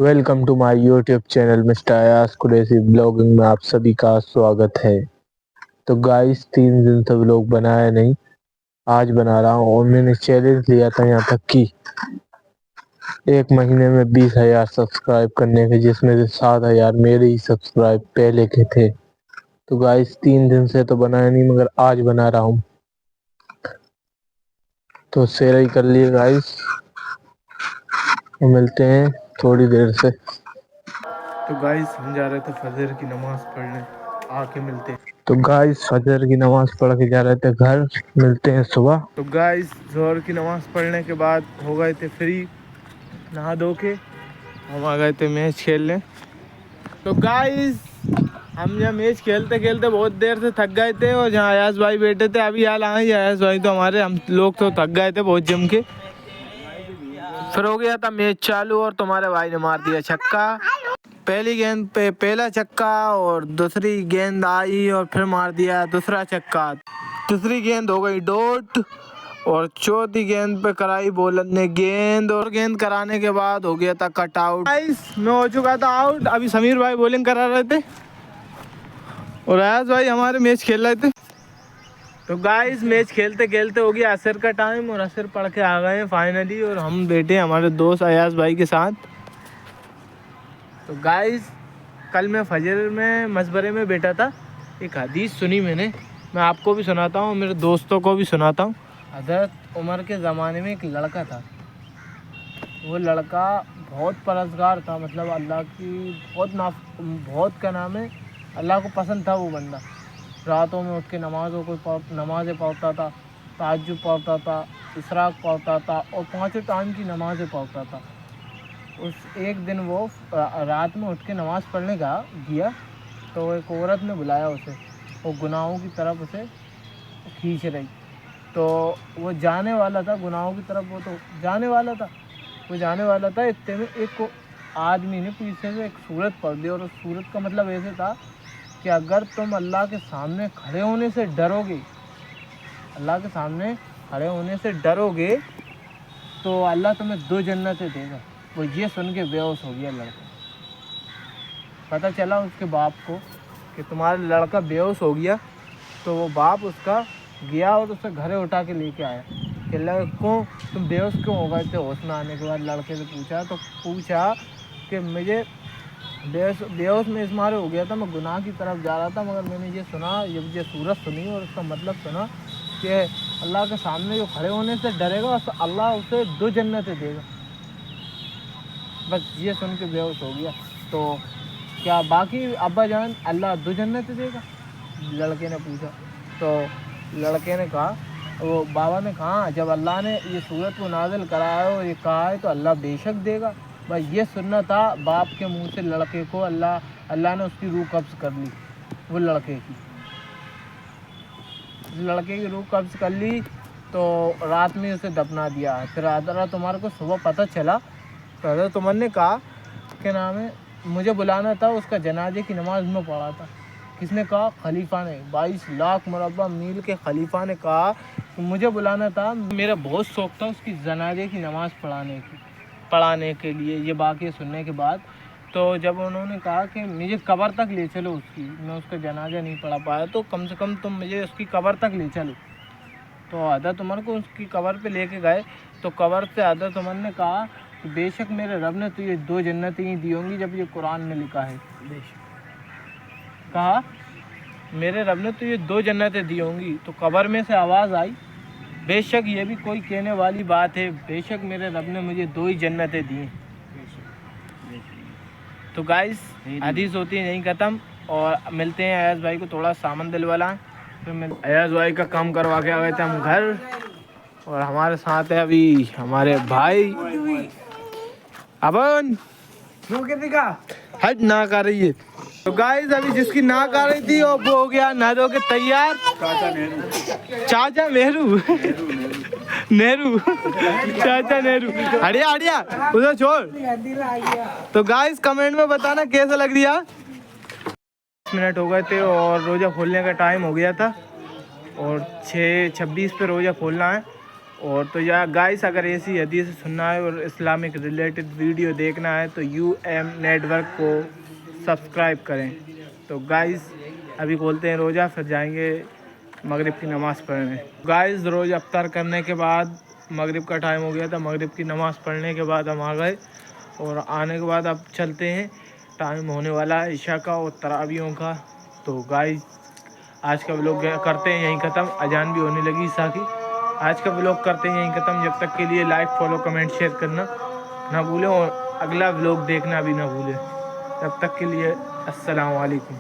Welcome to my YouTube channel mister Ayaz Qureshi blogging में आप सभी का स्वागत है। तो गाइस 3 दिन से व्लॉग बनाया नहीं, आज बना रहा हूँ और मैंने चैलेंज लिया था यहाँ तक कि 1 महीने में 20,000 सब्सक्राइब करने के, जिसमें से 7,000 मेरे ही सब्सक्राइब पहले के थे। तो गाइस 3 दिन से तो बनाया नहीं मगर आज बना रहा हूँ, तो शेयर ही कर लिए गाइस। मिलते हैं थोड़ी देर से। तो गाइस हम जा रहे थे फजर की नमाज पढ़ने, आके मिलते हैं। तो गाइस फजर की नमाज पढ़ के जा रहे थे घर, मिलते हैं सुबह। तो गाइस जोहर की नमाज पढ़ने के बाद हो गए थे फ्री, नहा धो के हम आ गए थे मैच खेलने। तो गाइस हम जब मैच खेलते खेलते बहुत देर से थक गए थे और जहाँ अयाज भाई बैठे थे अभी हाल आए अयाज भाई, तो हमारे हम लोग तो थक गए थे बहुत जम के। फिर हो गया था मैच चालू और तुम्हारे भाई ने मार दिया छक्का। पहली गेंद पे पहला छक्का और दूसरी गेंद आई और फिर मार दिया दूसरा छक्का। तीसरी गेंद हो गई डॉट और चौथी गेंद पे कराई बॉलर ने गेंद, और गेंद कराने के बाद हो गया था कट आउट। मैं हो चुका था आउट। अभी समीर भाई बॉलिंग करा रहे थे और अयाज भाई हमारे मैच खेल रहे थे। तो गाइस मैच खेलते खेलते हो गया असर का टाइम और असर पढ़ के आ गए फाइनली, और हम बैठे हमारे दोस्त अयाज भाई के साथ। तो गाइस कल मैं फजर में मशवरे में बैठा था, एक हदीस सुनी मैंने, मैं आपको भी सुनाता हूँ, मेरे दोस्तों को भी सुनाता हूँ। हज़रत उमर के ज़माने में एक लड़का था, वो लड़का बहुत परहेज़गार था, मतलब अल्लाह की बहुत क्या नाम है, अल्लाह को पसंद था वो बंदा। रातों में उठ के नमाज़ें पढ़ता था, तहज्जुद पढ़ता था, इशराक पढ़ता था और 5 टाइम की नमाज़ें पढ़ता था। उस एक दिन वो रात में उठ के नमाज़ पढ़ने गया तो एक औरत ने बुलाया उसे, वो गुनाहों की तरफ उसे खींच रही। तो वो जाने वाला था गुनाहों की तरफ, वो तो जाने वाला था। इतने में एक आदमी ने पीछे से एक सूरत पढ़ दी, और उस सूरत का मतलब ऐसे था कि अगर तुम अल्लाह के सामने खड़े होने से डरोगे तो अल्लाह तुम्हें 2 जन्नतें देगा। वो ये सुन के बेहोश हो गया लड़का। पता चला उसके बाप को कि तुम्हारा लड़का बेहोश हो गया, तो वो बाप उसका गया और उसे घरे उठा के लेके आया कि क्यों तुम बेहोश क्यों हो गए थे। होश में आने के बाद लड़के से पूछा कि मुझे बेहोश में इस मारे हो गया था, मैं गुनाह की तरफ जा रहा था, मगर मैंने ये सूरत सुनी और उसका मतलब सुना कि अल्लाह के सामने जो खड़े होने से डरेगा अल्लाह उसे 2 जन्नतें देगा। बस ये सुन के बेहोश हो गया। तो क्या बाकी अब्बा जान अल्लाह 2 जन्नतें देगा, लड़के ने पूछा। तो लड़के ने कहा, वो बाबा ने कहा, जब अल्लाह ने ये सूरत को नाजिल कराया और ये कहा है तो अल्लाह बेशक देगा। बस ये सुनना था बाप के मुंह से लड़के को। अल्लाह ने उसकी रूह कब्ज़ कर ली, वो लड़के की रूह कब्ज़ कर ली। तो रात में उसे दफना दिया। फिर हज़रत उमर को सुबह पता चला, तो हज़रत उमर ने कहा क्या नाम है, मुझे बुलाना था, उसका जनाजे की नमाज में पढ़ा था। किसने कहा? खलीफा ने। 22 लाख मुरब्बा मील के खलीफा ने कहा कि मुझे बुलाना था, मेरा बहुत शौक़ था उसकी जनाजे की नमाज़ पढ़ाने के लिए। ये बाकी सुनने के बाद तो जब उन्होंने कहा कि मुझे कब्र तक ले चलो उसकी, मैं उसका जनाजा नहीं पढ़ा पाया तो कम से कम तुम मुझे उसकी कब्र तक ले चलो। तो हज़रत उमर को उसकी कब्र पे लेके गए। तो कब्र से हज़रत उमर ने कहा कि बेशक मेरे रब ने तुझे 2 जन्नतें ही दी होंगी, जब ये कुरान में लिखा है। कहा मेरे रब ने तुझे 2 जन्नतें दी होंगी। तो कब्र में से आवाज़ आई, बेशक ये भी कोई कहने वाली बात है, बेशक मेरे रब ने मुझे 2 ही जन्नतें दी। तो गाइस हदीस होती है नहीं ख़त्म, और मिलते हैं अयाज भाई को थोड़ा सामान दिलवाना। फिर अयाज भाई का काम करवा के आ गए थे हम घर, और हमारे साथ है अभी हमारे भाई अबन हट ना कर रही है। तो गाइस अभी जिसकी नाक आ रही थी वो हो गया नहा धो के तैयार। चाचा नेहरू चाचा नेहरू हड़िया उधर छोड़। तो गाइस कमेंट में बताना कैसा लग रहा। 10 मिनट हो गए थे और रोज़ा खोलने का टाइम हो गया था, और 6:26 पे रोज़ा खोलना है। और तो या गाइस अगर ऐसी हदीस सुनना है और इस्लामिक रिलेटेड वीडियो देखना है तो UM नेटवर्क को सब्सक्राइब करें। तो गाइस अभी खोलते हैं रोज़ा, फिर जाएंगे मगरिब की नमाज़ पढ़ने। गाइस रोज़ अफ्तार करने के बाद मगरिब का टाइम हो गया था। मगरिब की नमाज़ पढ़ने के बाद हम आ गए और आने के बाद अब चलते हैं, टाइम होने वाला है इशा का और तरावियों का। तो गाइस आज का व्लॉग करते हैं यहीं ख़त्म, अजान भी होने लगी ईशा की। आज का व्लॉग करते हैं यहीं ख़त्म। जब तक के लिए लाइक, फॉलो, कमेंट, शेयर करना ना भूलें और अगला व्लॉग देखना भी ना भूलें। तब तक के लिए अस्सलाम वालेकुम।